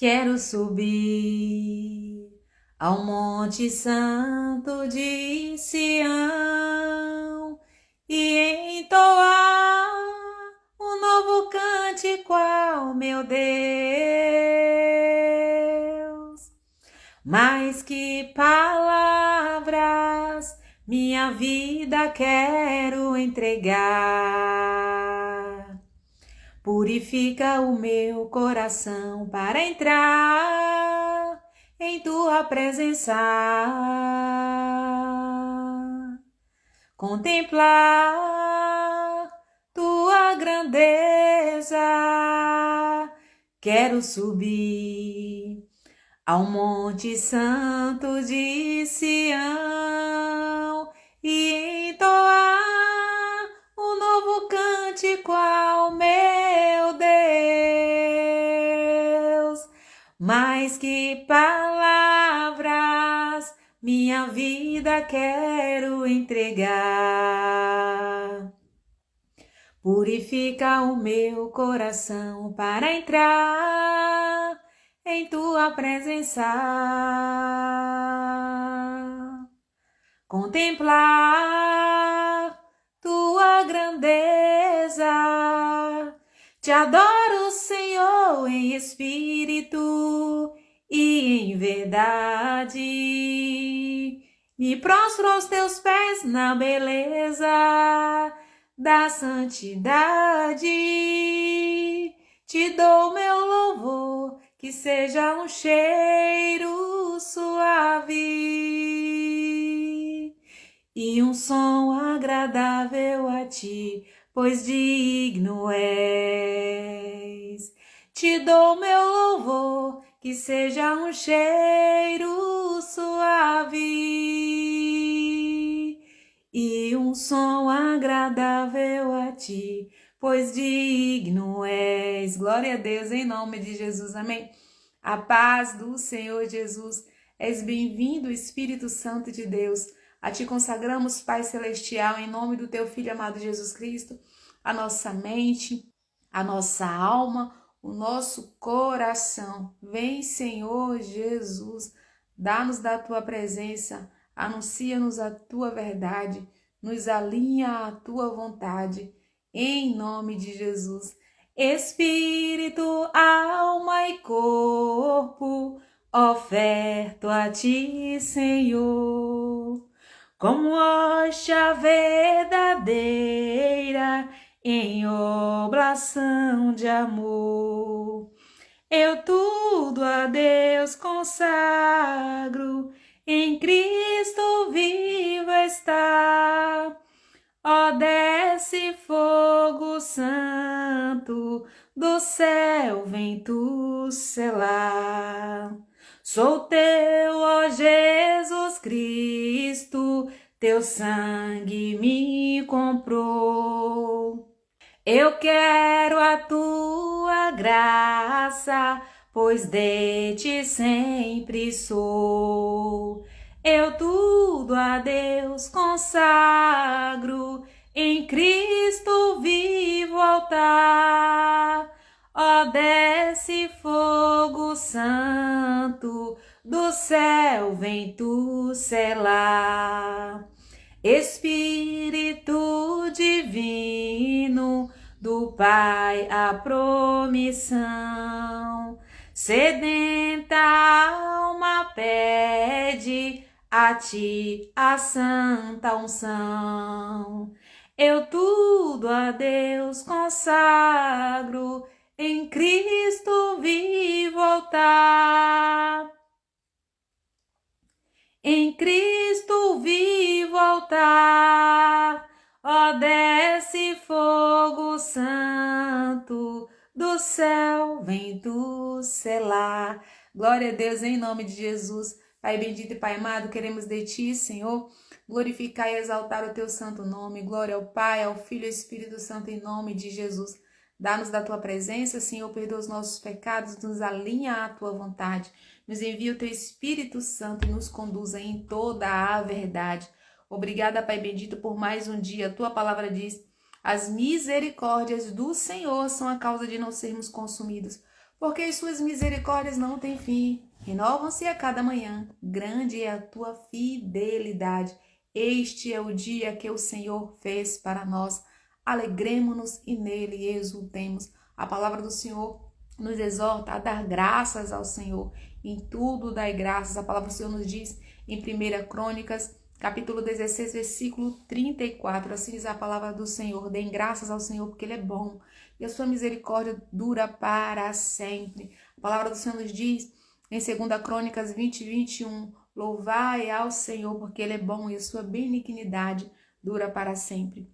Quero subir ao Monte Santo de Sião e entoar um novo cântico ao meu Deus. Mais que palavras, minha vida quero entregar. Purifica o meu coração para entrar em tua presença. Contemplar tua grandeza. Quero subir ao Monte Santo de Sião e entoar um novo cântico ao meu Deus. Mais que palavras, minha vida quero entregar. Purifica o meu coração para entrar em tua presença. Contemplar tua grandeza. Te adoro, Senhor, em espírito e em verdade. Me prostro aos teus pés na beleza da santidade. Te dou meu louvor, que seja um cheiro suave e um som agradável a ti, pois digno és. Te dou meu louvor, que seja um cheiro suave e um som agradável a ti, pois digno és. Glória a Deus, em nome de Jesus, amém. A paz do Senhor Jesus. És bem-vindo, Espírito Santo de Deus. A ti consagramos, Pai Celestial, em nome do teu Filho amado Jesus Cristo, a nossa mente, a nossa alma, o nosso coração. Vem, Senhor Jesus, dá-nos da tua presença, anuncia-nos a tua verdade, nos alinha à tua vontade, em nome de Jesus. Espírito, alma e corpo, oferto a ti, Senhor, como hóstia verdadeira em oblação de amor. Eu tudo a Deus consagro, em Cristo vivo está. Ó, desce fogo santo, do céu vem tu selar. Sou teu, ó Jesus Cristo, teu sangue me comprou. Eu quero a tua graça, pois de ti sempre sou. Eu tudo a Deus consagro, em Cristo vivo altar. Ó, desce fogo santo, do céu vem tu selar. Espírito divino, do Pai a promissão, sedenta alma pede a ti a santa unção. Eu tudo a Deus consagro, em Cristo vivo altar. Em Cristo vivo altar. Ó, desce fogo santo, do céu vem tu selar. Glória a Deus, em nome de Jesus. Pai bendito e Pai amado, queremos de ti, Senhor, glorificar e exaltar o teu santo nome. Glória ao Pai, ao Filho e ao Espírito Santo, em nome de Jesus. Dá-nos da tua presença, Senhor, perdoa os nossos pecados, nos alinha à tua vontade. Nos envia o teu Espírito Santo e nos conduza em toda a verdade. Obrigada, Pai bendito, por mais um dia. A tua palavra diz: as misericórdias do Senhor são a causa de não sermos consumidos, porque as suas misericórdias não têm fim. Renovam-se a cada manhã. Grande é a tua fidelidade. Este é o dia que o Senhor fez para nós. Alegremo-nos e nele exultemos. A palavra do Senhor nos exorta a dar graças ao Senhor. Em tudo dai graças. A palavra do Senhor nos diz em 1 Crônicas, capítulo 16, versículo 34. Assim diz a palavra do Senhor. Deem graças ao Senhor, porque Ele é bom e a sua misericórdia dura para sempre. A palavra do Senhor nos diz em 2 Crônicas 20, 21. Louvai ao Senhor, porque Ele é bom e a sua benignidade dura para sempre.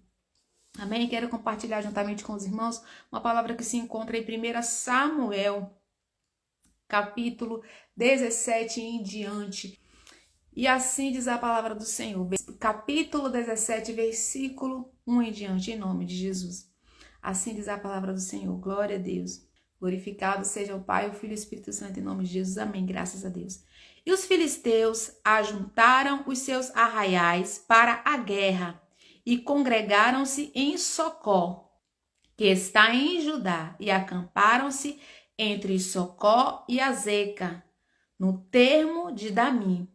Amém? Quero compartilhar juntamente com os irmãos uma palavra que se encontra em 1 Samuel, capítulo 17 em diante. E assim diz a palavra do Senhor, capítulo 17, versículo 1 em diante, em nome de Jesus. Assim diz a palavra do Senhor, glória a Deus. Glorificado seja o Pai, o Filho e o Espírito Santo, em nome de Jesus. Amém, graças a Deus. E os filisteus ajuntaram os seus arraiais para a guerra e congregaram-se em Socó, que está em Judá, e acamparam-se entre Socó e Azeca, no termo de Damim.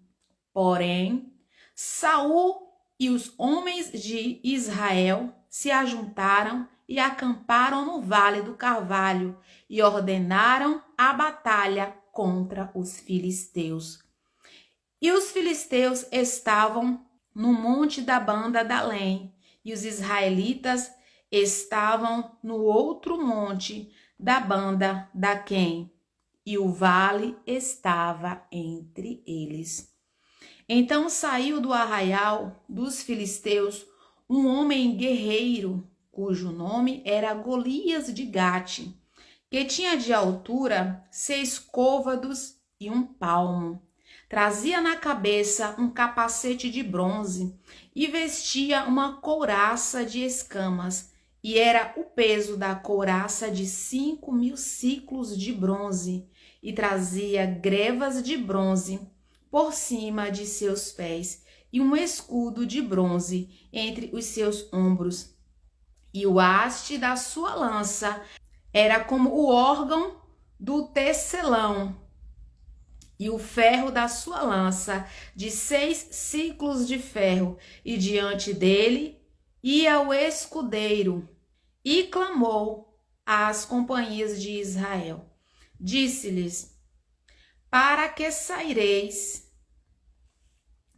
Porém, Saul e os homens de Israel se ajuntaram e acamparam no Vale do Carvalho e ordenaram a batalha contra os filisteus. E os filisteus estavam no monte da banda da Além, e os israelitas estavam no outro monte da banda da Quem, e o vale estava entre eles. Então saiu do arraial dos filisteus um homem guerreiro, cujo nome era Golias de Gate, que tinha de altura 6 côvados e 1 palmo. Trazia na cabeça um capacete de bronze e vestia uma couraça de escamas, e era o peso da couraça de 5.000 siclos de bronze, e trazia grevas de bronze por cima de seus pés, e um escudo de bronze entre os seus ombros. E o haste da sua lança era como o órgão do tecelão, e o ferro da sua lança de 6 ciclos de ferro, e diante dele ia o escudeiro, e clamou às companhias de Israel. Disse-lhes: para que saireis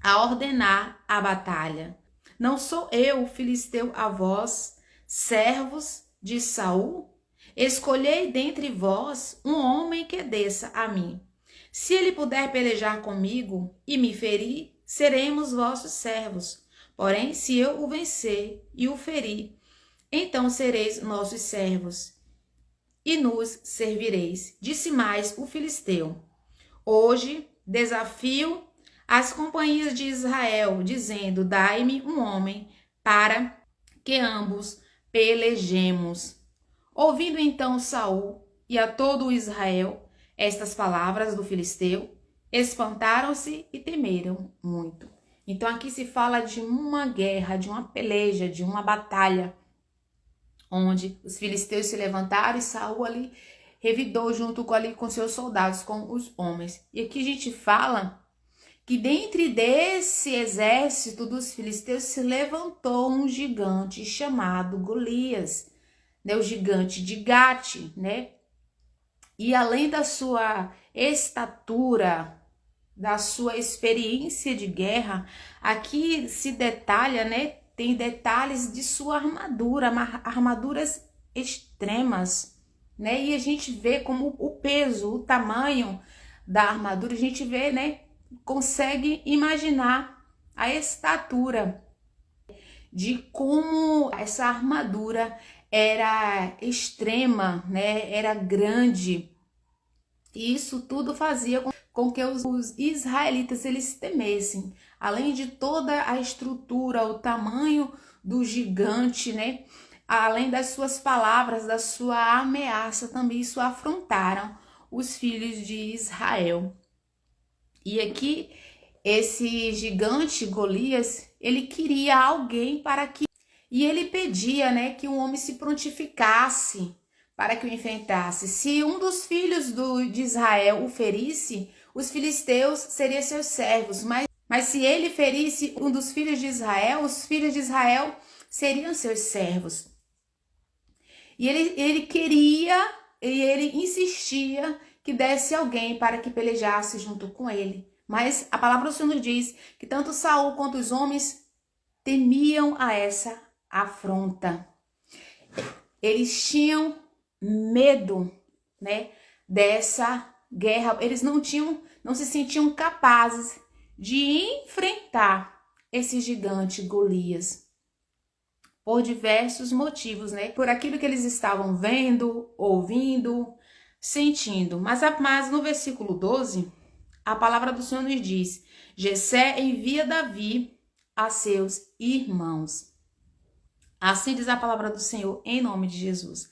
a ordenar a batalha? Não sou eu, filisteu, a vós, servos de Saul? Escolhei dentre vós um homem que desça a mim. Se ele puder pelejar comigo e me ferir, seremos vossos servos. Porém, se eu o vencer e o ferir, então sereis nossos servos e nos servireis. Disse mais o filisteu: hoje desafio as companhias de Israel, dizendo: dai-me um homem para que ambos pelejemos. Ouvindo então Saul e a todo Israel estas palavras do filisteu, espantaram-se e temeram muito. Então aqui se fala de uma guerra, de uma peleja, de uma batalha, onde os filisteus se levantaram e Saul ali revidou junto com seus soldados, com os homens. E aqui a gente fala que dentre desse exército dos filisteus se levantou um gigante chamado Golias, né, o gigante de Gate, né? E além da sua estatura, da sua experiência de guerra, aqui se detalha, né? Tem detalhes de sua armadura, armaduras extremas, né? E a gente vê como o peso, o tamanho da armadura, a gente vê, né? Consegue imaginar a estatura de como essa armadura era extrema, né? Era grande. E isso tudo fazia com que os israelitas eles temessem. Além de toda a estrutura, o tamanho do gigante, né? Além das suas palavras, da sua ameaça, também isso afrontaram os filhos de Israel. E aqui, esse gigante Golias, ele queria alguém para que... E ele pedia, né, que um homem se prontificasse para que o enfrentasse. Se um dos filhos de Israel o ferisse, os filisteus seriam seus servos. Mas se ele ferisse um dos filhos de Israel, os filhos de Israel seriam seus servos. E ele queria, e ele insistia que desse alguém para que pelejasse junto com ele. Mas a palavra do Senhor nos diz que tanto Saul quanto os homens temiam a essa afronta. Eles tinham medo, né, dessa guerra. Eles não se sentiam capazes de enfrentar esse gigante Golias. Por diversos motivos, né? Por aquilo que eles estavam vendo, ouvindo, sentindo. Mas no versículo 12, a palavra do Senhor nos diz: Jessé envia Davi a seus irmãos. Assim diz a palavra do Senhor, em nome de Jesus.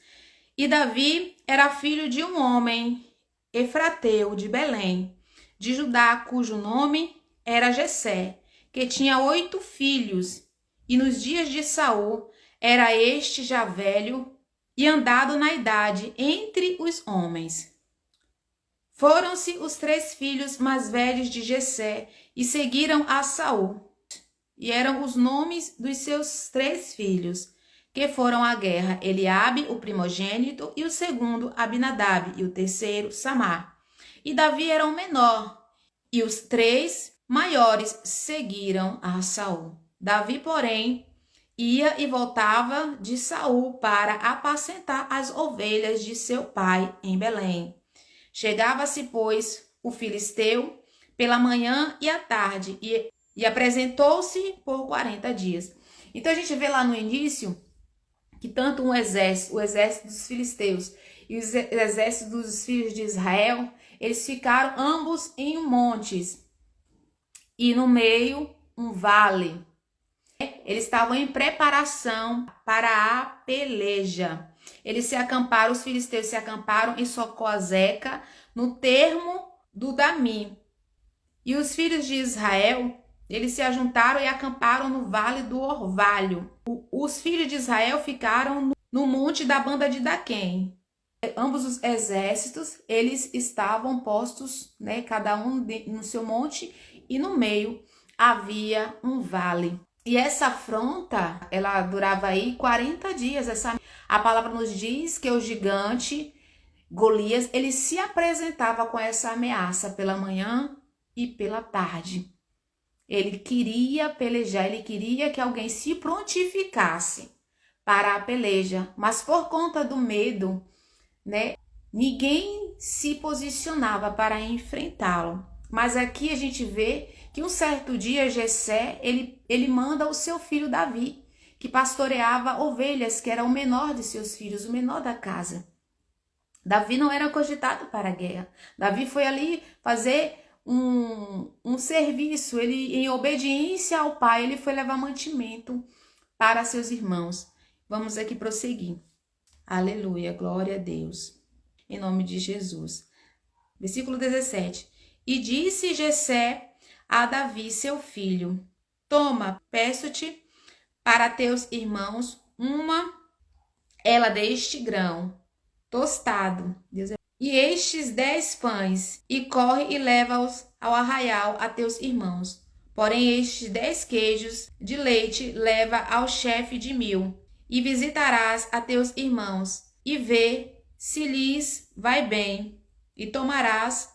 E Davi era filho de um homem efrateu de Belém, de Judá, cujo nome era Jessé, que tinha 8 filhos. E nos dias de Saul era este já velho e andado na idade entre os homens. Foram-se os 3 filhos mais velhos de Jessé e seguiram a Saul. E eram os nomes dos seus 3 filhos, que foram à guerra: Eliabe, o primogênito, e o segundo, Abinadab, e o terceiro, Samar. E Davi era o menor, e os 3 maiores seguiram a Saul. Davi, porém, ia e voltava de Saul para apacentar as ovelhas de seu pai em Belém. Chegava-se, pois, o filisteu pela manhã e à tarde, e apresentou-se por 40 dias. Então a gente vê lá no início que tanto o exército dos filisteus e os exércitos dos filhos de Israel, eles ficaram ambos em montes e no meio um vale. Eles estavam em preparação para a peleja. Os filisteus se acamparam em Socozeca, no termo do Dami. E os filhos de Israel, eles se ajuntaram e acamparam no vale do Orvalho. Os filhos de Israel ficaram no monte da banda de Daquém. Ambos os exércitos, eles estavam postos, né, cada um no seu monte, e no meio havia um vale. E essa afronta, ela durava aí 40 dias. A palavra nos diz que o gigante Golias, ele se apresentava com essa ameaça pela manhã e pela tarde. Ele queria pelejar, ele queria que alguém se prontificasse para a peleja, mas por conta do medo, né, ninguém se posicionava para enfrentá-lo. Mas aqui a gente vê que um certo dia Jessé, ele manda o seu filho Davi, que pastoreava ovelhas, que era o menor de seus filhos, o menor da casa. Davi não era cogitado para a guerra. Davi foi ali fazer um serviço, ele, em obediência ao pai, ele foi levar mantimento para seus irmãos. Vamos aqui prosseguir. Aleluia, glória a Deus. Em nome de Jesus. Versículo 17. E disse Jessé a Davi, seu filho: Toma, peço-te, para teus irmãos uma ela deste grão tostado, e estes 10 pães, e corre e leva-os ao arraial a teus irmãos. Porém estes 10 queijos de leite leva ao chefe de 1000, e visitarás a teus irmãos, e vê se lhes vai bem, e tomarás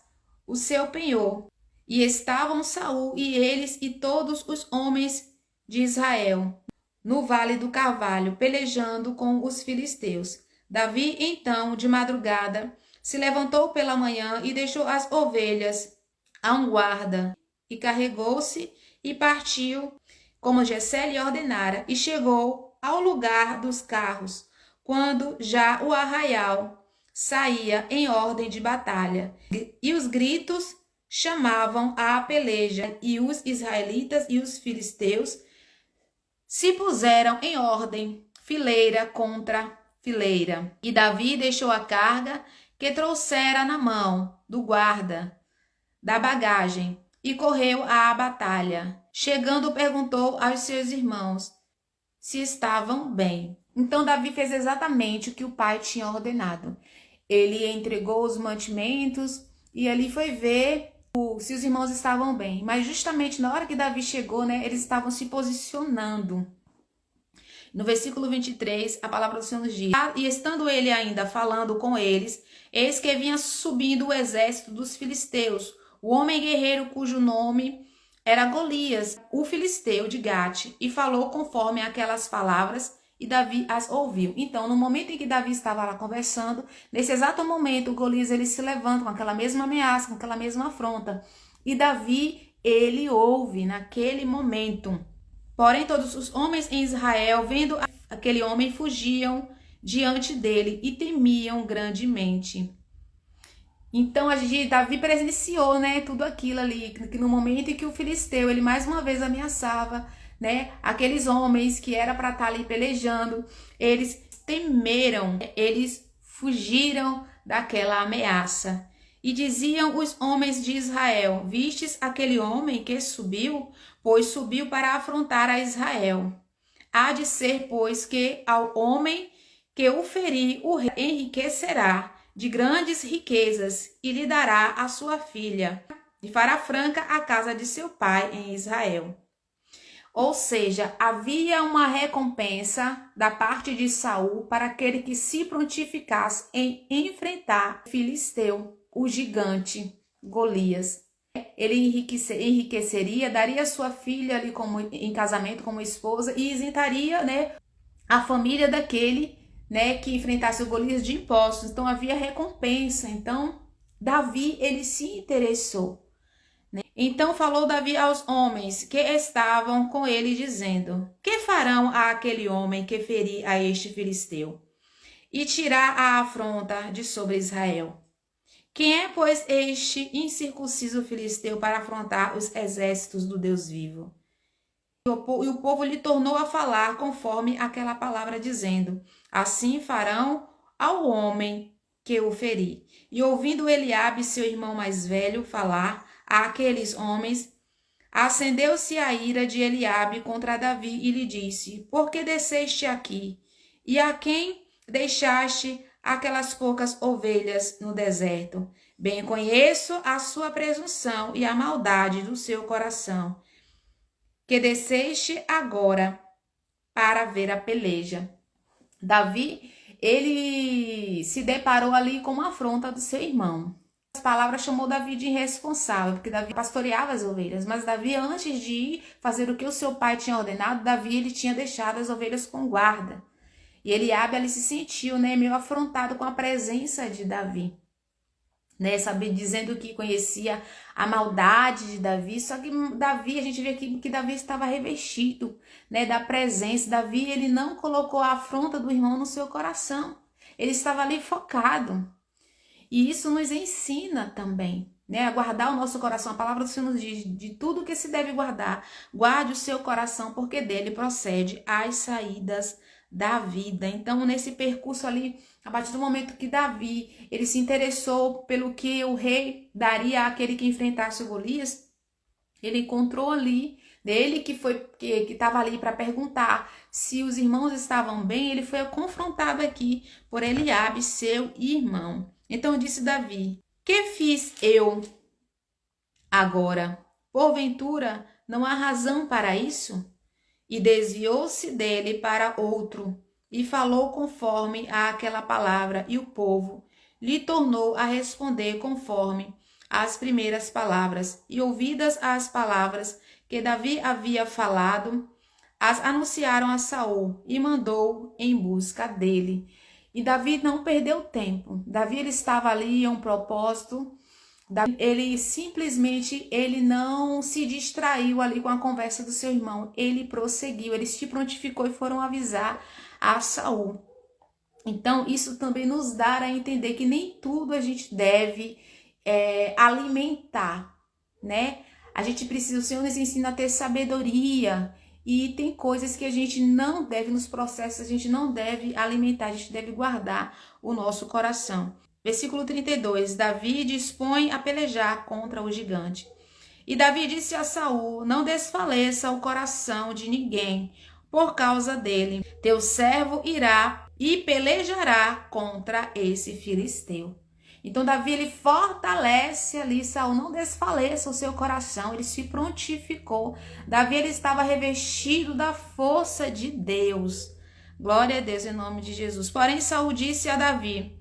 o seu penhor. E estavam Saul e eles e todos os homens de Israel no vale do Carvalho, pelejando com os filisteus. Davi, então, de madrugada, se levantou pela manhã e deixou as ovelhas a um guarda, e carregou-se e partiu, como Jessé lhe ordenara, e chegou ao lugar dos carros, quando já o arraial saía em ordem de batalha, e os gritos chamavam à peleja, e os israelitas e os filisteus se puseram em ordem, fileira contra fileira. E Davi deixou a carga que trouxera na mão do guarda da bagagem e correu à batalha. Chegando, perguntou aos seus irmãos se estavam bem. Então Davi fez exatamente o que o pai tinha ordenado. Ele entregou os mantimentos e ali foi ver se os irmãos estavam bem. Mas justamente na hora que Davi chegou, né, eles estavam se posicionando. No versículo 23, a palavra do Senhor nos diz: e estando ele ainda falando com eles, eis que vinha subindo o exército dos filisteus, o homem guerreiro cujo nome era Golias, o filisteu de Gate, e falou conforme aquelas palavras, e Davi as ouviu. Então, no momento em que Davi estava lá conversando, nesse exato momento, Golias ele se levanta com aquela mesma ameaça, com aquela mesma afronta. E Davi, ele ouve naquele momento. Porém, todos os homens em Israel, vendo aquele homem, fugiam diante dele e temiam grandemente. Então, Davi presenciou, né, tudo aquilo ali, que no momento em que o filisteu, ele mais uma vez ameaçava, né, aqueles homens que era para estar ali pelejando, eles temeram, eles fugiram daquela ameaça. E diziam os homens de Israel: vistes aquele homem que subiu? Pois subiu para afrontar a Israel. Há de ser, pois, que ao homem que o ferir, o rei enriquecerá de grandes riquezas e lhe dará a sua filha, e fará franca a casa de seu pai em Israel. Ou seja, havia uma recompensa da parte de Saul para aquele que se prontificasse em enfrentar o filisteu, o gigante Golias. Ele enriqueceria, daria sua filha ali em casamento como esposa e isentaria, né, a família daquele, né, que enfrentasse o Golias de impostos. Então havia recompensa. Então Davi ele se interessou. Então falou Davi aos homens que estavam com ele, dizendo: que farão àquele homem que ferir a este filisteu e tirar a afronta de sobre Israel? Quem é, pois, este incircunciso filisteu para afrontar os exércitos do Deus vivo? E o povo lhe tornou a falar conforme aquela palavra, dizendo: assim farão ao homem que o ferir. E ouvindo Eliabe, seu irmão mais velho, falar àqueles homens, acendeu-se a ira de Eliabe contra Davi e lhe disse: por que desceste aqui? E a quem deixaste aquelas poucas ovelhas no deserto? Bem conheço a sua presunção e a maldade do seu coração, que desceste agora para ver a peleja. Davi, ele se deparou ali com uma afronta do seu irmão. As palavras chamou Davi de irresponsável, porque Davi pastoreava as ovelhas, mas Davi, antes de ir fazer o que o seu pai tinha ordenado, Davi ele tinha deixado as ovelhas com guarda. E Eliabe ali se sentiu, né, meio afrontado com a presença de Davi, né, sabe, dizendo que conhecia a maldade de Davi. Só que Davi, a gente vê aqui que Davi estava revestido, né, da presença. Davi, ele não colocou a afronta do irmão no seu coração. Ele estava ali focado. E isso nos ensina também, né, a guardar o nosso coração. A palavra do Senhor nos diz: de tudo que se deve guardar, guarde o seu coração, porque dele procede as saídas da vida. Então, nesse percurso ali, a partir do momento que Davi, ele se interessou pelo que o rei daria àquele que enfrentasse o Golias, ele encontrou ali, ele que estava ali para perguntar se os irmãos estavam bem, ele foi confrontado aqui por Eliabe, seu irmão. Então disse Davi: que fiz eu agora? Porventura não há razão para isso? E desviou-se dele para outro, e falou conforme àquela palavra, e o povo lhe tornou a responder conforme as primeiras palavras. E ouvidas as palavras que Davi havia falado, as anunciaram a Saul, e mandou em busca dele. E Davi não perdeu tempo. Davi ele estava ali em um propósito. Ele simplesmente, ele não se distraiu ali com a conversa do seu irmão. Ele prosseguiu, ele se prontificou e foram avisar a Saul. Então, isso também nos dá a entender que nem tudo a gente deve alimentar, né? A gente precisa, o Senhor nos ensina a ter sabedoria. E tem coisas que a gente não deve, nos processos, a gente não deve alimentar, a gente deve guardar o nosso coração. Versículo 32, Davi dispõe a pelejar contra o gigante. E Davi disse a Saul: não desfaleça o coração de ninguém, por causa dele. Teu servo irá e pelejará contra esse filisteu. Então Davi, ele fortalece ali Saul, não desfaleça o seu coração, ele se prontificou. Davi, ele estava revestido da força de Deus. Glória a Deus em nome de Jesus. Porém Saul disse a Davi: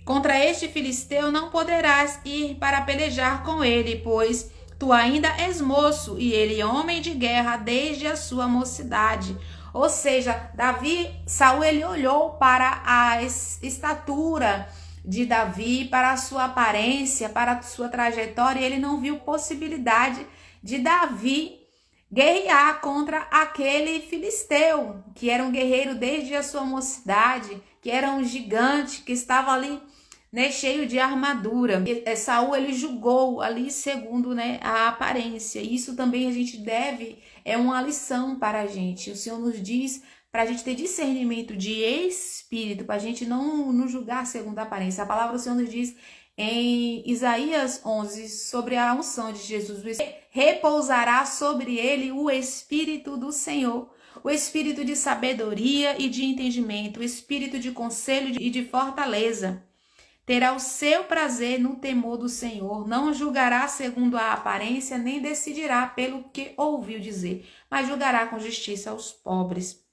contra este filisteu não poderás ir para pelejar com ele, pois tu ainda és moço e ele homem de guerra desde a sua mocidade. Ou seja, Saul, ele olhou para a estatura de Davi, para a sua aparência, para a sua trajetória, e ele não viu possibilidade de Davi guerrear contra aquele filisteu, que era um guerreiro desde a sua mocidade, que era um gigante, que estava ali, né, cheio de armadura. Saul, ele julgou ali segundo, né, a aparência. Isso também a gente é uma lição para a gente. O Senhor nos diz para a gente ter discernimento de espírito, para a gente não julgar segundo a aparência. A palavra do Senhor nos diz em Isaías 11 sobre a unção de Jesus: repousará sobre ele o Espírito do Senhor, o espírito de sabedoria e de entendimento, o espírito de conselho e de fortaleza. Terá o seu prazer no temor do Senhor, não julgará segundo a aparência, nem decidirá pelo que ouviu dizer, mas julgará com justiça aos pobres.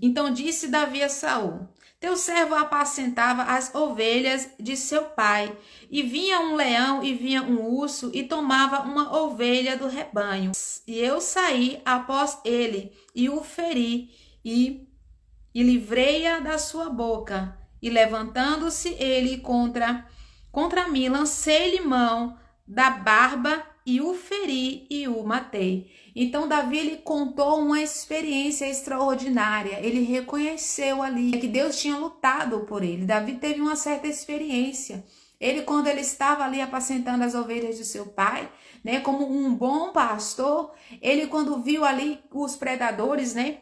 Então disse Davi a Saul: teu servo apacentava as ovelhas de seu pai, e vinha um leão e vinha um urso e tomava uma ovelha do rebanho. E eu saí após ele e o feri e livrei-a da sua boca. E levantando-se ele contra mim, lancei-lhe mão da barba e o feri e o matei. Então Davi, ele contou uma experiência extraordinária. Ele reconheceu ali que Deus tinha lutado por ele. Davi teve uma certa experiência. Quando ele estava ali apacentando as ovelhas de seu pai, né, como um bom pastor, ele quando viu ali os predadores, né,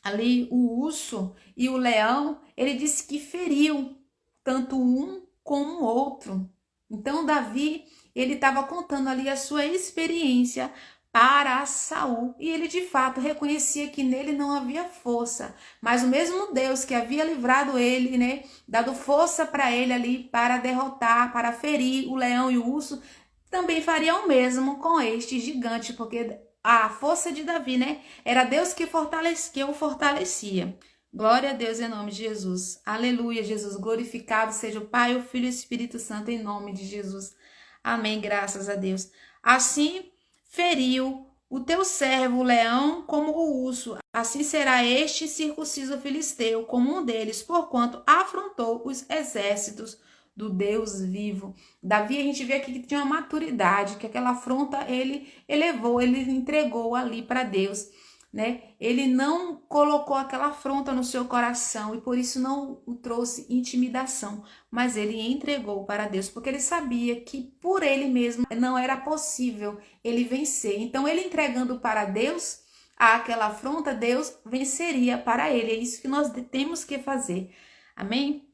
ali o urso e o leão, ele disse que feriu tanto um como o outro. Então Davi, ele estava contando ali a sua experiência para Saul, e ele de fato reconhecia que nele não havia força, mas o mesmo Deus que havia livrado ele, né, dado força para ele ali para derrotar, para ferir o leão e o urso, também faria o mesmo com este gigante, porque a força de Davi, né, era Deus que o fortalecia. Glória a Deus em nome de Jesus. Aleluia, Jesus. Glorificado seja o Pai, o Filho e o Espírito Santo em nome de Jesus. Amém, graças a Deus. Assim feriu o teu servo o leão como o urso, assim será este circunciso filisteu como um deles, porquanto afrontou os exércitos do Deus vivo. Davi, a gente vê aqui que tinha uma maturidade, que aquela afronta ele elevou, ele entregou ali para Deus, né? Ele não colocou aquela afronta no seu coração e por isso não o trouxe intimidação, mas ele entregou para Deus, porque ele sabia que por ele mesmo não era possível ele vencer. Então ele entregando para Deus aquela afronta, Deus venceria para ele. É isso que nós temos que fazer. Amém?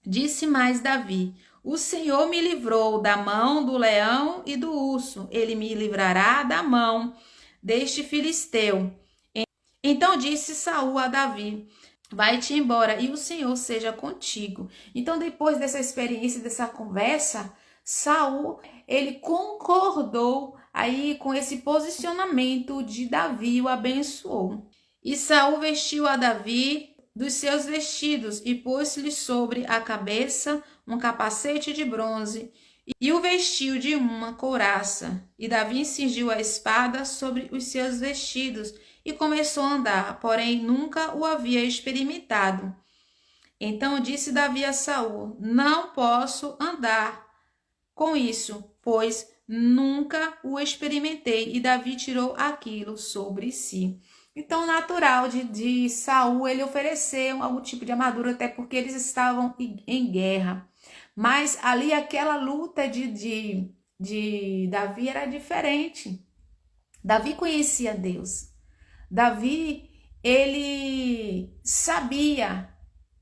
Disse mais Davi: o Senhor me livrou da mão do leão e do urso, ele me livrará da mão deste filisteu. Então disse Saul a Davi: vai-te embora e o Senhor seja contigo. Então, depois dessa experiência, dessa conversa, Saul, ele concordou aí com esse posicionamento de Davi, o abençoou. E Saul vestiu a Davi dos seus vestidos e pôs-lhe sobre a cabeça um capacete de bronze e o vestiu de uma couraça. E Davi cingiu a espada sobre os seus vestidos e começou a andar, porém nunca o havia experimentado. Então disse Davi a Saul: não posso andar com isso, pois nunca o experimentei. E Davi tirou aquilo sobre si. Então, natural de Saul ele oferecer algum tipo de armadura, até porque eles estavam em guerra. Mas ali aquela luta de Davi era diferente. Davi conhecia Deus. Davi, ele sabia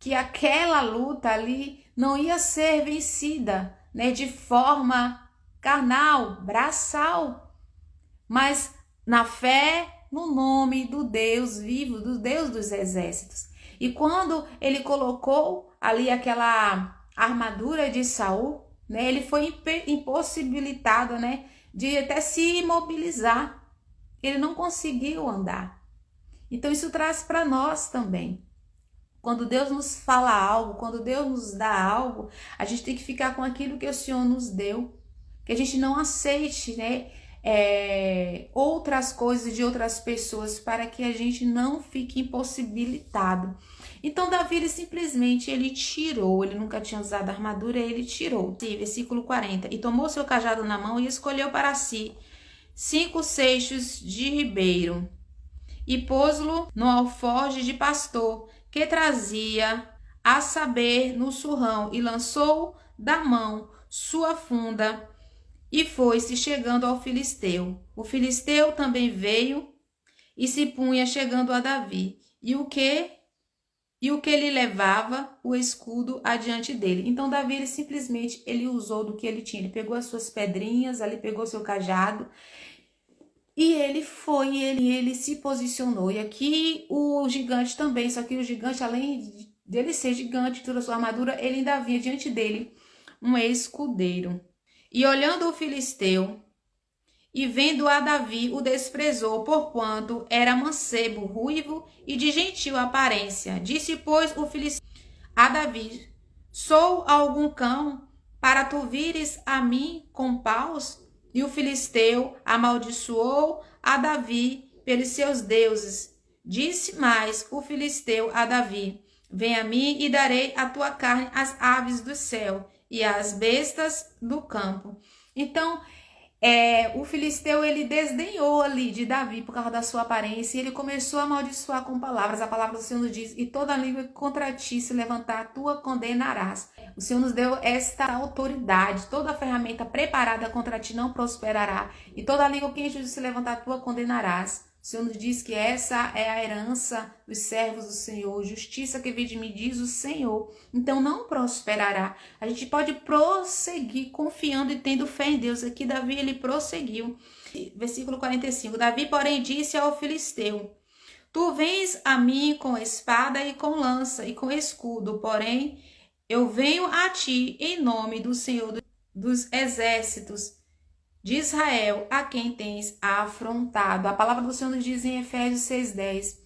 que aquela luta ali não ia ser vencida, né, de forma carnal, braçal, mas na fé, no nome do Deus vivo, do Deus dos exércitos. E quando ele colocou ali aquela armadura de Saul, né, ele foi impossibilitado, né, de até se imobilizar. Ele não conseguiu andar. Então isso traz para nós também. Quando Deus nos fala algo, quando Deus nos dá algo, a gente tem que ficar com aquilo que o Senhor nos deu. Que a gente não aceite, né, outras coisas de outras pessoas, para que a gente não fique impossibilitado. Então Davi, ele tirou, ele nunca tinha usado armadura, ele tirou. Versículo 40. E tomou seu cajado na mão e escolheu para si 5 seixos de ribeiro e pôs-lo no alforje de pastor que trazia, a saber, no surrão, e lançou da mão sua funda e foi-se chegando ao filisteu. O filisteu também veio e se punha chegando a Davi, e o que lhe levava o escudo adiante dele. Então Davi, ele usou do que ele tinha. Ele pegou as suas pedrinhas, ali pegou seu cajado, e ele se posicionou. E aqui o gigante também, só que o gigante, além dele ser gigante, toda a sua armadura, ele ainda havia diante dele um escudeiro. E olhando o filisteu, e vendo a Davi, o desprezou, porquanto era mancebo, ruivo e de gentil aparência. Disse, pois, o filisteu a Davi: sou algum cão, para tu vires a mim com paus? E o filisteu amaldiçoou a Davi pelos seus deuses. Disse mais o filisteu a Davi: vem a mim e darei a tua carne às aves do céu e às bestas do campo. Então, o filisteu, ele desdenhou ali de Davi por causa da sua aparência, e ele começou a amaldiçoar com palavras. A palavra do Senhor nos diz: e toda língua que contra ti se levantar, tu a condenarás. O Senhor nos deu esta autoridade. Toda ferramenta preparada contra ti não prosperará, e toda língua que em juízo se levantar, tu a condenarás. O Senhor nos diz que essa é a herança dos servos do Senhor, justiça que vem de mim, diz o Senhor. Então não prosperará. A gente pode prosseguir confiando e tendo fé em Deus. Aqui Davi, ele prosseguiu. Versículo 45. Davi, porém, disse ao filisteu: tu vens a mim com espada e com lança e com escudo, porém eu venho a ti em nome do Senhor dos exércitos de Israel, a quem tens afrontado. A palavra do Senhor nos diz em Efésios 6:10.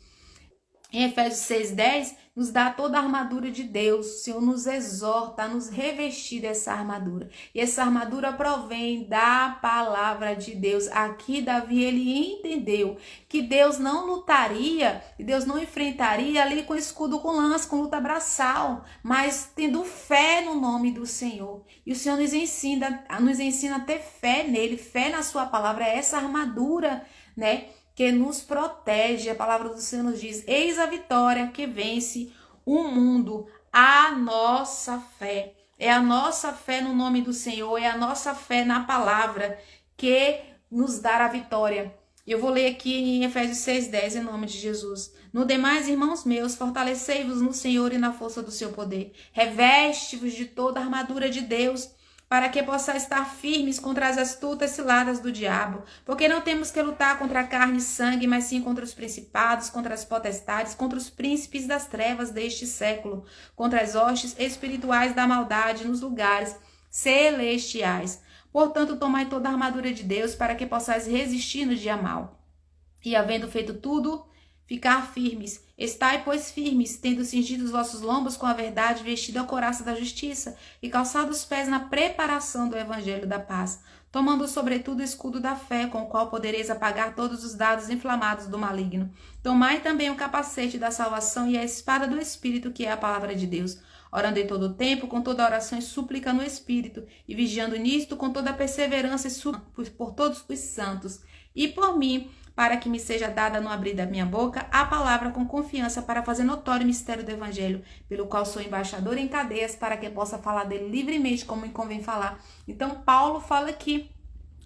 Em Efésios 6:10, nos dá toda a armadura de Deus. O Senhor nos exorta a nos revestir dessa armadura. E essa armadura provém da palavra de Deus. Aqui Davi, ele entendeu que Deus não lutaria, e Deus não enfrentaria ali com escudo, com lança, com luta braçal, mas tendo fé no nome do Senhor. E o Senhor nos ensina a ter fé nele, fé na sua palavra. É essa armadura, né, que nos protege. A palavra do Senhor nos diz: eis a vitória que vence o mundo, a nossa fé. É a nossa fé no nome do Senhor, é a nossa fé na palavra que nos dá a vitória. Eu vou ler aqui em Efésios 6:10, em nome de Jesus. No demais, irmãos meus, fortalecei-vos no Senhor e na força do seu poder. Reveste-vos de toda a armadura de Deus, para que possa estar firmes contra as astutas ciladas do diabo. Porque não temos que lutar contra a carne e sangue, mas sim contra os principados, contra as potestades, contra os príncipes das trevas deste século, contra as hostes espirituais da maldade nos lugares celestiais. Portanto, tomai toda a armadura de Deus, para que possais resistir no dia mau. E havendo feito tudo, ficar firmes. Estai, pois, firmes, tendo cingido os vossos lombos com a verdade, vestido a couraça da justiça, e calçado os pés na preparação do evangelho da paz, tomando sobretudo o escudo da fé, com o qual podereis apagar todos os dardos inflamados do maligno. Tomai também o capacete da salvação e a espada do Espírito, que é a palavra de Deus, orando em todo o tempo, com toda oração e súplica no Espírito, e vigiando nisto com toda perseverança e súplica por todos os santos, e por mim, para que me seja dada no abrir da minha boca a palavra com confiança, para fazer notório o mistério do evangelho, pelo qual sou embaixador em cadeias, para que possa falar dele livremente, como me convém falar. Então Paulo fala aqui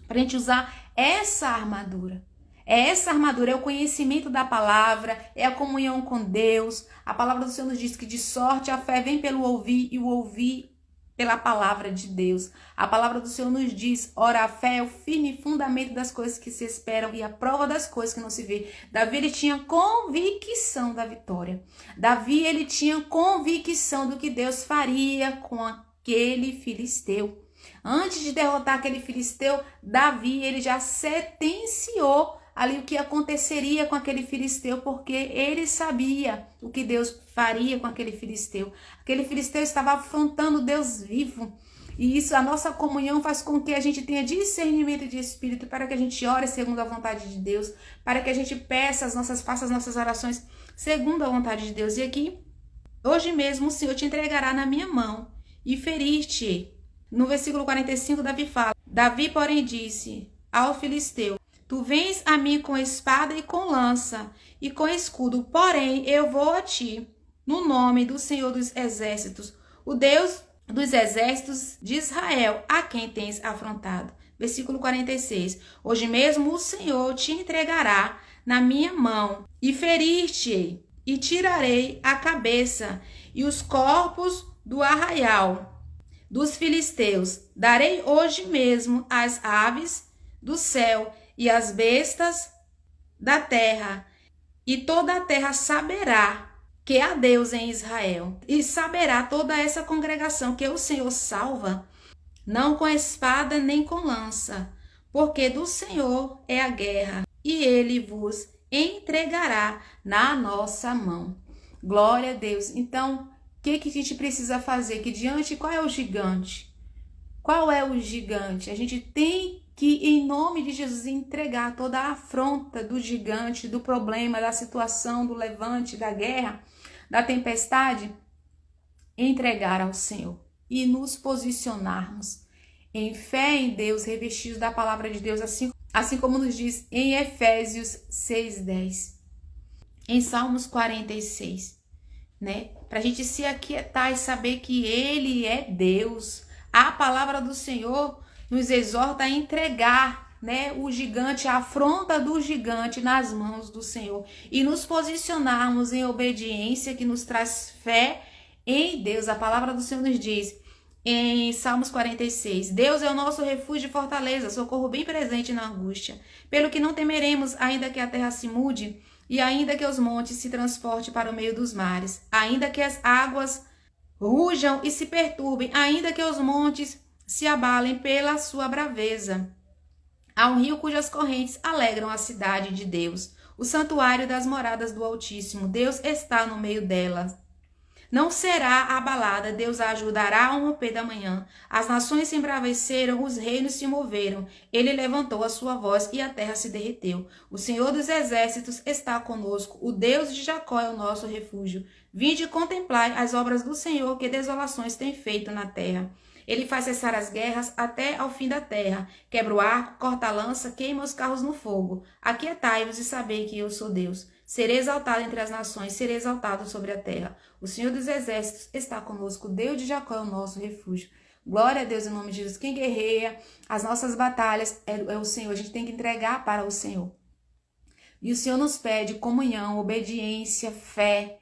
para a gente usar essa armadura. Essa armadura é o conhecimento da palavra, é a comunhão com Deus. A palavra do Senhor nos diz que de sorte a fé vem pelo ouvir, e o ouvir pela palavra de Deus. A palavra do Senhor nos diz: ora, a fé é o firme fundamento das coisas que se esperam e a prova das coisas que não se vê. Davi, ele tinha convicção da vitória. Davi, ele tinha convicção do que Deus faria com aquele filisteu. Antes de derrotar aquele filisteu, Davi, ele já sentenciou ali o que aconteceria com aquele filisteu, porque ele sabia o que Deus faria com aquele filisteu. Aquele filisteu estava afrontando Deus vivo. E isso, a nossa comunhão faz com que a gente tenha discernimento de espírito, para que a gente ore segundo a vontade de Deus, para que a gente faça as nossas orações segundo a vontade de Deus. E aqui, hoje mesmo, o Senhor te entregará na minha mão e ferir-te. No versículo 45, Davi fala: Davi, porém, disse ao filisteu: tu vens a mim com espada e com lança e com escudo, porém eu vou a ti no nome do Senhor dos Exércitos, o Deus dos Exércitos de Israel, a quem tens afrontado. Versículo 46. Hoje mesmo o Senhor te entregará na minha mão e ferir-te-ei, e tirarei a cabeça e os corpos do arraial dos filisteus. Darei hoje mesmo as aves do céu e as bestas da terra, e toda a terra saberá que há Deus em Israel, e saberá toda essa congregação que o Senhor salva, não com espada nem com lança, porque do Senhor é a guerra, e ele vos entregará na nossa mão. Glória a Deus. Então, o que a gente precisa fazer? Que diante, qual é o gigante? Qual é o gigante? A gente tem que, em nome de Jesus, entregar toda a afronta do gigante, do problema, da situação, do levante, da guerra, da tempestade, entregar ao Senhor e nos posicionarmos em fé em Deus, revestidos da palavra de Deus, assim como nos diz em Efésios 6:10, em Salmos 46, né? Para a gente se aquietar e saber que Ele é Deus. A palavra do Senhor nos exorta a entregar, né, o gigante, a afronta do gigante nas mãos do Senhor e nos posicionarmos em obediência, que nos traz fé em Deus. A palavra do Senhor nos diz em Salmos 46, Deus é o nosso refúgio e fortaleza, socorro bem presente na angústia. Pelo que não temeremos, ainda que a terra se mude e ainda que os montes se transportem para o meio dos mares, ainda que as águas rujam e se perturbem, ainda que os montes se abalem pela sua braveza. Há um rio cujas correntes alegram a cidade de Deus, o santuário das moradas do Altíssimo. Deus está no meio delas. Não será abalada, Deus a ajudará ao romper da manhã. As nações se embraveceram, os reinos se moveram. Ele levantou a sua voz e a terra se derreteu. O Senhor dos Exércitos está conosco, o Deus de Jacó é o nosso refúgio. Vinde e contemplai as obras do Senhor, que desolações tem feito na terra. Ele faz cessar as guerras até ao fim da terra. Quebra o arco, corta a lança, queima os carros no fogo. Aquietai-vos e sabei que eu sou Deus. Serei exaltado entre as nações, serei exaltado sobre a terra. O Senhor dos Exércitos está conosco, o Deus de Jacó é o nosso refúgio. Glória a Deus em nome de Jesus. Quem guerreia as nossas batalhas é o Senhor. A gente tem que entregar para o Senhor. E o Senhor nos pede comunhão, obediência, fé,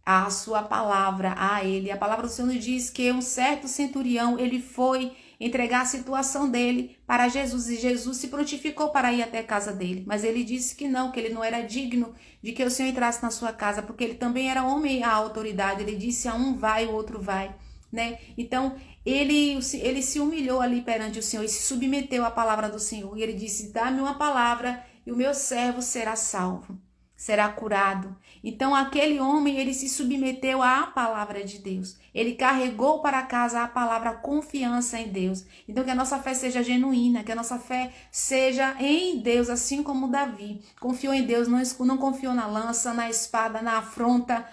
a sua palavra a ele. A palavra do Senhor nos diz que um certo centurião, ele foi entregar a situação dele para Jesus, e Jesus se prontificou para ir até a casa dele, mas ele disse que não, que ele não era digno de que o Senhor entrasse na sua casa, porque ele também era homem à autoridade. Ele disse: a um vai, o outro vai, né? Então ele se humilhou ali perante o Senhor e se submeteu à palavra do Senhor, e ele disse: dá-me uma palavra e o meu servo será salvo, será curado. Então aquele homem, ele se submeteu à palavra de Deus. Ele carregou para casa a palavra confiança em Deus. Então que a nossa fé seja genuína, que a nossa fé seja em Deus, assim como Davi confiou em Deus, não confiou na lança, na espada, na afronta,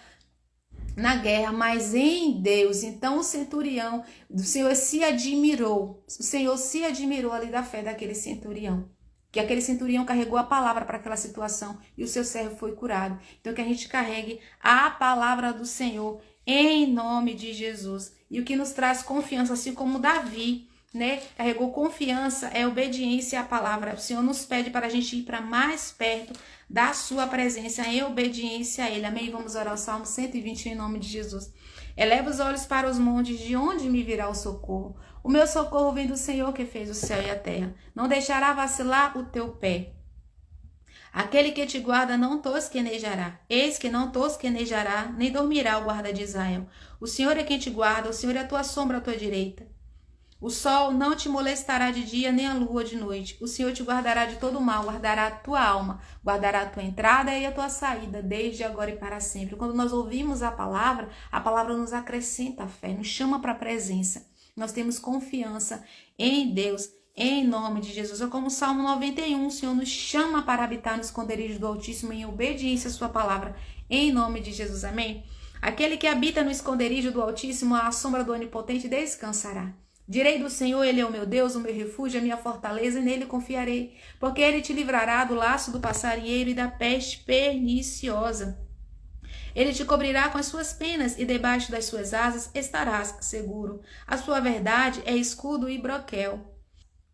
na guerra, mas em Deus. Então o centurião, o Senhor se admirou ali da fé daquele centurião. Que aquele centurião carregou a palavra para aquela situação e o seu servo foi curado. Então que a gente carregue a palavra do Senhor em nome de Jesus. E o que nos traz confiança, assim como Davi, né, carregou confiança, é obediência à palavra. O Senhor nos pede para a gente ir para mais perto da sua presença em obediência a Ele. Amém? Vamos orar o Salmo 120 em nome de Jesus. Eleva os olhos para os montes, de onde me virá o socorro? O meu socorro vem do Senhor que fez o céu e a terra. Não deixará vacilar o teu pé. Aquele que te guarda não tosquenejará. Eis que não tosquenejará, nem dormirá o guarda de Israel. O Senhor é quem te guarda, o Senhor é a tua sombra à tua direita. O sol não te molestará de dia, nem a lua de noite. O Senhor te guardará de todo mal, guardará a tua alma, guardará a tua entrada e a tua saída, desde agora e para sempre. Quando nós ouvimos a palavra nos acrescenta a fé, nos chama para a presença. Nós temos confiança em Deus, em nome de Jesus. É como o Salmo 91, o Senhor nos chama para habitar no esconderijo do Altíssimo em obediência à sua palavra, em nome de Jesus. Amém? Aquele que habita no esconderijo do Altíssimo, à sombra do Onipotente, descansará. Direi do Senhor, ele é o meu Deus, o meu refúgio, a minha fortaleza, e nele confiarei, porque ele te livrará do laço do passarinheiro e da peste perniciosa. Ele te cobrirá com as suas penas, e debaixo das suas asas estarás seguro. A sua verdade é escudo e broquel.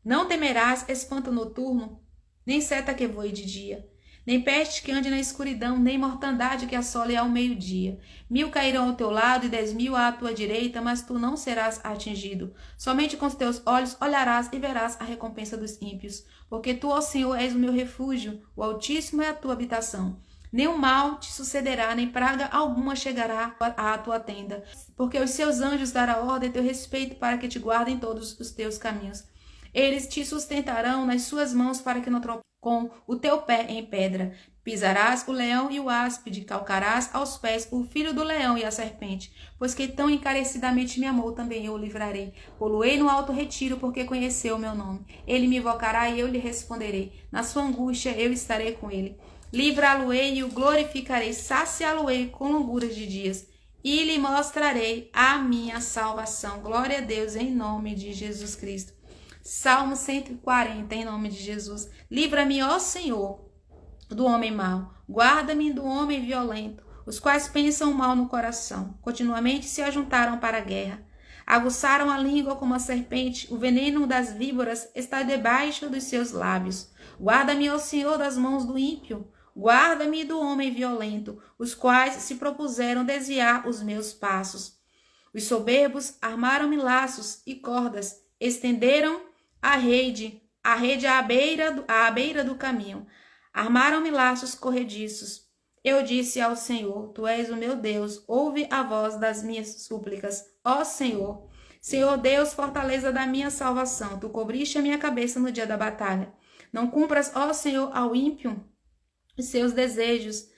Não temerás espanto noturno, nem seta que voe de dia, nem peste que ande na escuridão, nem mortandade que assole ao meio-dia. 1000 cairão ao teu lado e 10.000 à tua direita, mas tu não serás atingido. Somente com os teus olhos olharás e verás a recompensa dos ímpios. Porque tu, ó Senhor, és o meu refúgio, o Altíssimo é a tua habitação. Nenhum mal te sucederá, nem praga alguma chegará à tua tenda. Porque os seus anjos darão ordem a teu respeito para que te guardem todos os teus caminhos. Eles te sustentarão nas suas mãos para que não tropeces com o teu pé em pedra. Pisarás o leão e o áspide, calcarás aos pés o filho do leão e a serpente. Pois que tão encarecidamente me amou, também eu o livrarei. Poloei no alto retiro, porque conheceu o meu nome. Ele me invocará e eu lhe responderei. Na sua angústia eu estarei com ele. Livrá-lo-ei e o glorificarei, saciá-lo-ei com longuras de dias. E lhe mostrarei a minha salvação. Glória a Deus, em nome de Jesus Cristo. Salmo 140, em nome de Jesus. Livra-me, ó Senhor, do homem mau. Guarda-me do homem violento, os quais pensam mal no coração. Continuamente se ajuntaram para a guerra. Aguçaram a língua como a serpente. O veneno das víboras está debaixo dos seus lábios. Guarda-me, ó Senhor, das mãos do ímpio. Guarda-me do homem violento, os quais se propuseram desviar os meus passos. Os soberbos armaram-me laços e cordas, estenderam a rede à beira do caminho. Armaram-me laços corrediços. Eu disse ao Senhor, tu és o meu Deus, ouve a voz das minhas súplicas. Ó Senhor, Senhor Deus, fortaleza da minha salvação, tu cobriste a minha cabeça no dia da batalha. Não cumpras, ó Senhor, ao ímpio os seus desejos.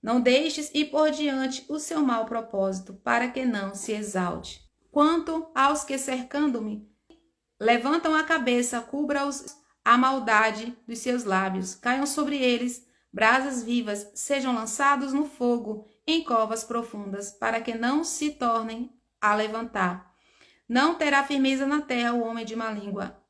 Não deixes ir por diante o seu mau propósito, para que não se exalte. Quanto aos que cercando-me, levantam a cabeça, cubra-os a maldade dos seus lábios. Caiam sobre eles brasas vivas, sejam lançados no fogo, em covas profundas, para que não se tornem a levantar. Não terá firmeza na terra o homem de má língua.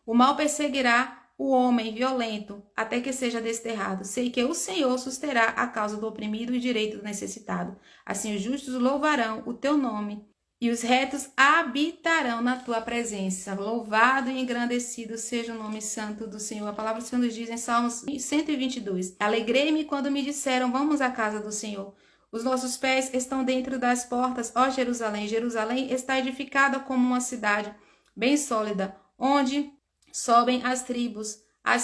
O mal perseguirá o homem violento, até que seja desterrado. Sei que o Senhor susterá a causa do oprimido e o direito do necessitado. Assim os justos louvarão o teu nome, e os retos habitarão na tua presença. Louvado e engrandecido seja o nome santo do Senhor. A palavra do Senhor nos diz em Salmos 122. Alegrei-me quando me disseram, vamos à casa do Senhor. Os nossos pés estão dentro das portas, ó Jerusalém. Jerusalém está edificada como uma cidade bem sólida, onde sobem as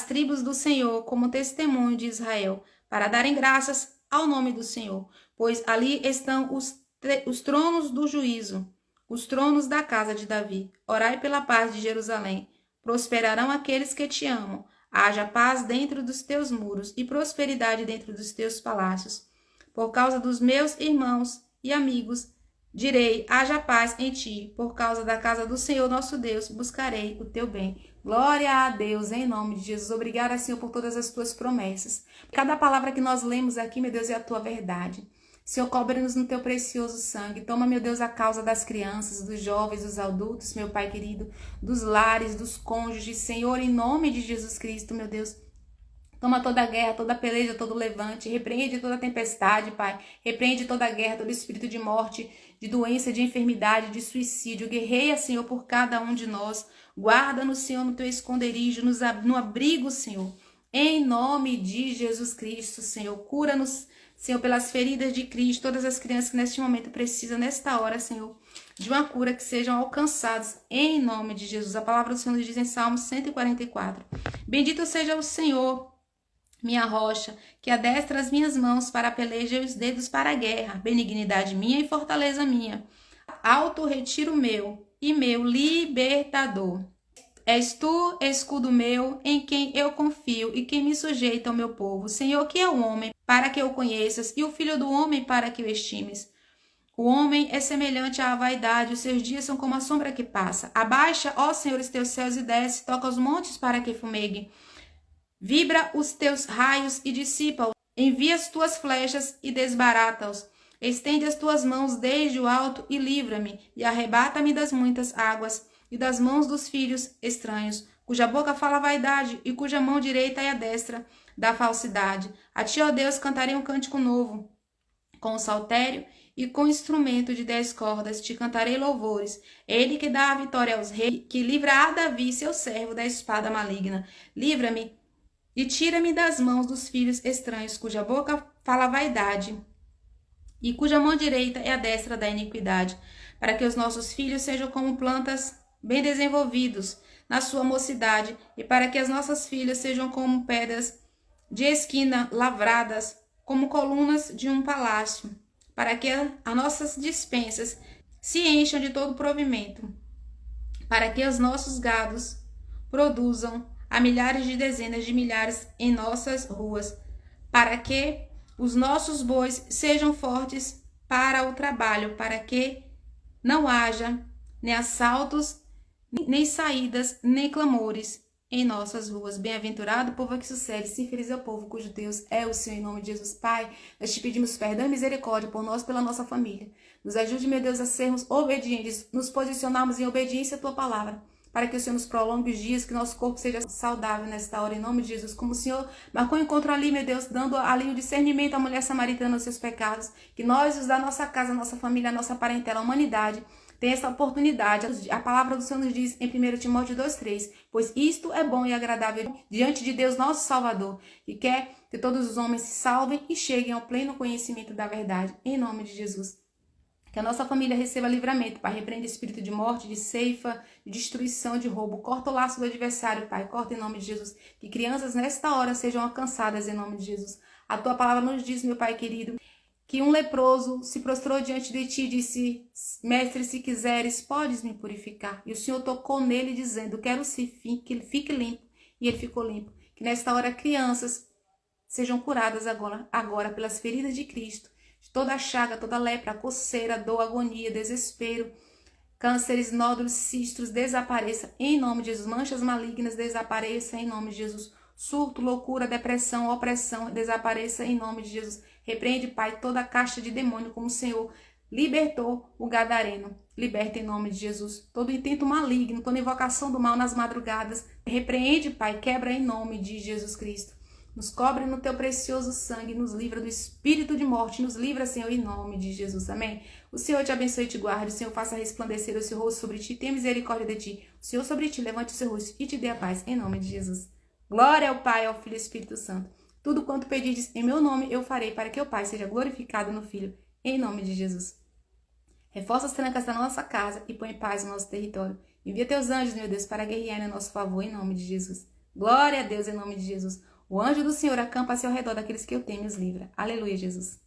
tribos do Senhor, como testemunho de Israel, para darem graças ao nome do Senhor, pois ali estão os tronos do juízo, os tronos da casa de Davi. Orai pela paz de Jerusalém. Prosperarão aqueles que te amam. Haja paz dentro dos teus muros e prosperidade dentro dos teus palácios. Por causa dos meus irmãos e amigos, direi, haja paz em ti. Por causa da casa do Senhor nosso Deus, buscarei o teu bem. Glória a Deus, em nome de Jesus. Obrigada, Senhor, por todas as tuas promessas. Cada palavra que nós lemos aqui, meu Deus, é a tua verdade. Senhor, cobre-nos no teu precioso sangue. Toma, meu Deus, a causa das crianças, dos jovens, dos adultos, meu Pai querido, dos lares, dos cônjuges. Senhor, em nome de Jesus Cristo, meu Deus, toma toda a guerra, toda a peleja, todo o levante. Repreende toda a tempestade, Pai. Repreende toda a guerra, todo espírito de morte, de doença, de enfermidade, de suicídio. Guerreia, Senhor, por cada um de nós. Guarda-nos, Senhor, no teu esconderijo, no abrigo, Senhor. Em nome de Jesus Cristo, Senhor. Cura-nos, Senhor, pelas feridas de Cristo, todas as crianças que neste momento precisam, nesta hora, Senhor, de uma cura, que sejam alcançadas em nome de Jesus. A palavra do Senhor nos diz em Salmo 144. Bendito seja o Senhor, minha rocha, que adestra as minhas mãos para a peleja e os dedos para a guerra. Benignidade minha e fortaleza minha. Alto retiro meu e meu libertador. És tu, escudo meu, em quem eu confio e quem me sujeita ao meu povo. Senhor, que é o homem, para que o conheças, e o filho do homem, para que o estimes. O homem é semelhante à vaidade, os seus dias são como a sombra que passa. Abaixa, ó Senhor, os teus céus e desce, toca os montes para que fumeguem. Vibra os teus raios e dissipa-os. Envia as tuas flechas e desbarata-os. Estende as tuas mãos desde o alto e livra-me, e arrebata-me das muitas águas e das mãos dos filhos estranhos, cuja boca fala a vaidade e cuja mão direita é a destra da falsidade. A ti, ó Deus, cantarei um cântico novo, com o saltério e com instrumento de 10 cordas, te cantarei louvores. Ele que dá a vitória aos reis, que livra a Davi, seu servo, da espada maligna. Livra-me e tira-me das mãos dos filhos estranhos, cuja boca fala a vaidade e cuja mão direita é a destra da iniquidade, para que os nossos filhos sejam como plantas bem desenvolvidos na sua mocidade, e para que as nossas filhas sejam como pedras de esquina lavradas, como colunas de um palácio, para que as nossas despensas se encham de todo provimento, para que os nossos gados produzam a milhares de dezenas de milhares em nossas ruas, para que os nossos bois sejam fortes para o trabalho, para que não haja nem assaltos, nem saídas, nem clamores em nossas ruas. Bem-aventurado o povo a que sucede, sim, feliz é o povo cujo Deus é o Senhor, em nome de Jesus. Pai, nós te pedimos perdão e misericórdia por nós, pela nossa família. Nos ajude, meu Deus, a sermos obedientes, nos posicionarmos em obediência à tua palavra, para que o Senhor nos prolongue os dias, que nosso corpo seja saudável nesta hora, em nome de Jesus. Como o Senhor marcou o encontro ali, meu Deus, dando ali o discernimento à mulher samaritana nos seus pecados, que nós, os da nossa casa, a nossa família, a nossa parentela, a humanidade, tem essa oportunidade. A palavra do Senhor nos diz em 1 Timóteo 2,3, pois isto é bom e agradável diante de Deus, nosso Salvador, que quer que todos os homens se salvem e cheguem ao pleno conhecimento da verdade, em nome de Jesus. Que a nossa família receba livramento, Pai. Repreenda espírito de morte, de ceifa, de destruição, de roubo. Corta o laço do adversário, Pai. Corta em nome de Jesus. Que crianças nesta hora sejam alcançadas em nome de Jesus. A tua palavra nos diz, meu Pai querido, que um leproso se prostrou diante de ti e disse: Mestre, se quiseres, podes me purificar. E o Senhor tocou nele dizendo: quero que ele fique limpo. E ele ficou limpo. Que nesta hora crianças sejam curadas agora pelas feridas de Cristo. De toda a chaga, toda a lepra, coceira, dor, agonia, desespero, cânceres, nódulos, cistos, desapareça em nome de Jesus. Manchas malignas, desapareça em nome de Jesus. Surto, loucura, depressão, opressão, desapareça em nome de Jesus. Repreende, Pai, toda a caixa de demônio, como o Senhor libertou o gadareno. Liberta em nome de Jesus. Todo intento maligno, toda invocação do mal nas madrugadas. Repreende, Pai, quebra em nome de Jesus Cristo. Nos cobre no teu precioso sangue, nos livra do espírito de morte, nos livra, Senhor, em nome de Jesus. Amém? O Senhor te abençoe e te guarde, o Senhor faça resplandecer o seu rosto sobre ti, tenha misericórdia de ti. O Senhor sobre ti levante o seu rosto e te dê a paz, em nome de Jesus. Glória ao Pai, ao Filho e ao Espírito Santo. Tudo quanto pedirdes em meu nome, eu farei, para que o Pai seja glorificado no Filho, em nome de Jesus. Reforça as trancas da nossa casa e põe paz no nosso território. Envia teus anjos, meu Deus, para guerrear em nosso favor, em nome de Jesus. Glória a Deus, em nome de Jesus. O anjo do Senhor acampa-se ao redor daqueles que eu temo e os livra. Aleluia, Jesus.